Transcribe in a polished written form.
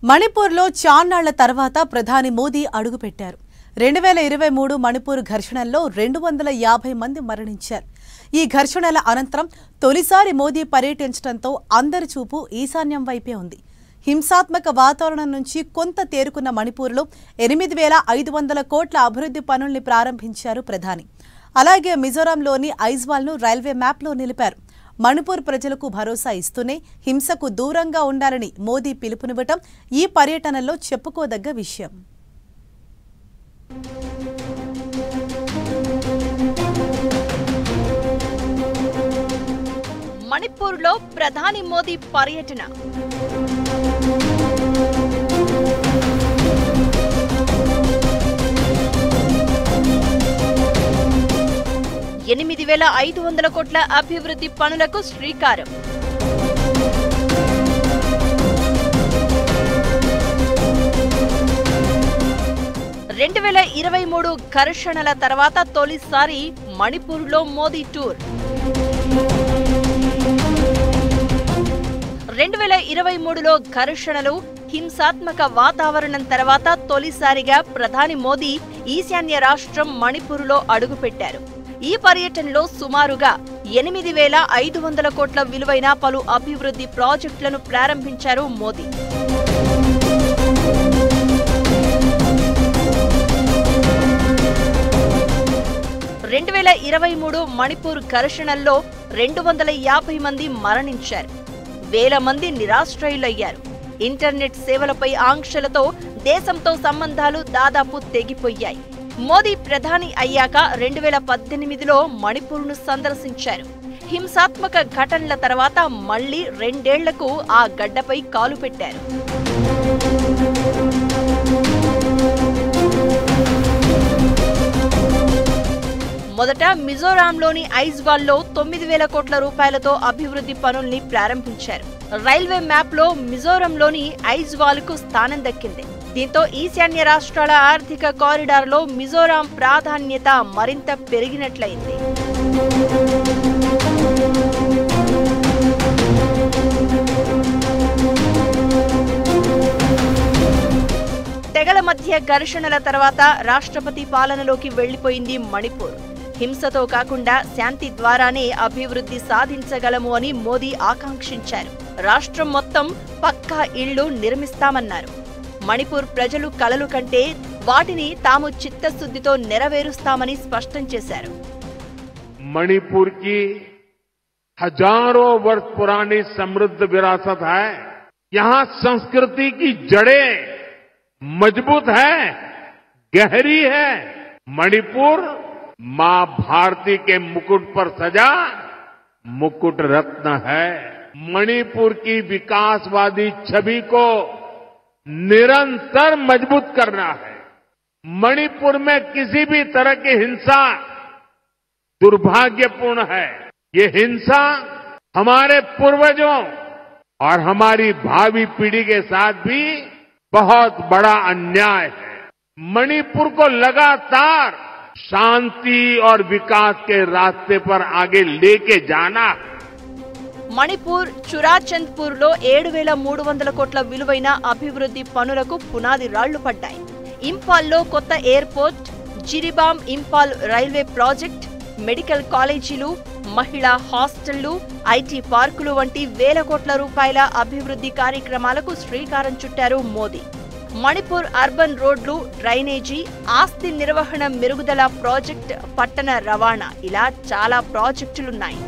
మణిపూర్లో చాన్నాళ్ల తర్వాత ప్రధాని మోదీ అడుగుపెట్టారు. 2023 మణిపూర్ ఘర్షణల్లో 250 మంది మరణించారు. ఈ ఘర్షణల అనంతరం తొలిసారి మోదీ పర్యటించడంతో అందరి చూపు ఈశాన్యం వైపే ఉంది. హింసాత్మక వాతావరణం నుంచి కొంత తేరుకున్న మణిపూర్లో 8500 కోట్ల అభివృద్ధి పనుల్ని ప్రారంభించారు ప్రధాని. అలాగే మిజోరాంలోని ఐజ్వాల్ను రైల్వే మ్యాప్లో నిలిపారు. మణిపూర్ ప్రజలకు భరోసా ఇస్తూనే హింసకు దూరంగా ఉండాలని మోదీ పిలుపునివ్వటం ఈ పర్యటనలో చెప్పుకోదగ్గ విషయం. మణిపూర్లో ప్రధాని మోదీ పర్యటన. $8,500 కోట్ల అభివృద్ధి పనులకు శ్రీకారం. (2023) ఘర్షణల తర్వాత తొలిసారి మణిపూర్లో మోదీ టూర్. 2023లో ఘర్షణలు, హింసాత్మక వాతావరణం తర్వాత తొలిసారిగా ప్రధాని మోదీ ఈశాన్య రాష్ట్రం మణిపూర్లో అడుగుపెట్టారు. ఈ పర్యటనలో సుమారుగా 8,500 కోట్ల విలువైన పలు అభివృద్ధి ప్రాజెక్టులను ప్రారంభించారు మోదీ. (2023) మణిపూర్ ఘర్షణల్లో 250 మంది మరణించారు. వేల మంది నిరాశ్రయులయ్యారు. ఇంటర్నెట్ సేవలపై ఆంక్షలతో దేశంతో సంబంధాలు దాదాపు తెగిపోయాయి. మోదీ ప్రధాని అయ్యాక 2018లో మణిపూర్ను సందర్శించారు. హింసాత్మక ఘటనల తర్వాత మళ్లీ 2 ఏళ్లకు ఆ గడ్డపై కాలు పెట్టారు. మొదట మిజోరాంలోని ఐజ్వాల్లో 9,000 కోట్ల రూపాయలతో అభివృద్ధి పనుల్ని ప్రారంభించారు. రైల్వే మ్యాప్లో మిజోరంలోని ఐజ్వాల్కు స్థానం దక్కింది. దీంతో ఈశాన్య రాష్ట్రాల ఆర్థిక కారిడార్లో మిజోరాం ప్రాధాన్యత మరింత పెరిగినట్లయింది. తెగల మధ్య ఘర్షణల తర్వాత రాష్ట్రపతి పాలనలోకి వెళ్లిపోయింది మణిపూర్. హింసతో కాకుండా శాంతి ద్వారానే అభివృద్ధి సాధించగలము అని మోదీ ఆకాంక్షించారు. రాష్ట్రం మొత్తం పక్కా ఇళ్లు నిర్మిస్తామన్నారు. మణిపూర్ ప్రజలు కలలు కంటే వాటిని తాము చిత్తశుద్ధితో నెరవేరుస్తామని స్పష్టం చేశారు. मणिपुर की हजारों वर्ष पुरानी समृद्ध विरासत है. यहाँ संस्कृति की जड़ें मजबूत है, गहरी है. मणिपुर मां भारती के मुकुट पर सजा मुकुट रत्न है. मणिपुर की विकासवादी छवि को निरंतर मजबूत करना है. मणिपुर में किसी भी तरह की हिंसा दुर्भाग्यपूर्ण है. ये हिंसा हमारे पूर्वजों और हमारी भावी पीढ़ी के साथ भी बहुत बड़ा अन्याय है. मणिपुर को लगातार शांति और विकास के रास्ते पर आगे लेके जाना है. మణిపూర్ చురాచంద్పూర్లో 7,300 కోట్ల విలువైన అభివృద్ధి పనులకు పునాది రాళ్లు పడ్డాయి. ఇంపాల్లో కొత్త airport, Jiribam Imphal railway project, medical కాలేజీలు, మహిళా హాస్టళ్లు, ఐటీ పార్కులు వంటి వేల కోట్ల రూపాయల అభివృద్ధి కార్యక్రమాలకు శ్రీకారం చుట్టారు మోదీ. మణిపూర్ అర్బన్ రోడ్లు, డ్రైనేజీ, ఆస్తి నిర్వహణ మెరుగుదల ప్రాజెక్ట్, పట్టణ రవాణా ఇలా చాలా ప్రాజెక్టులున్నాయి.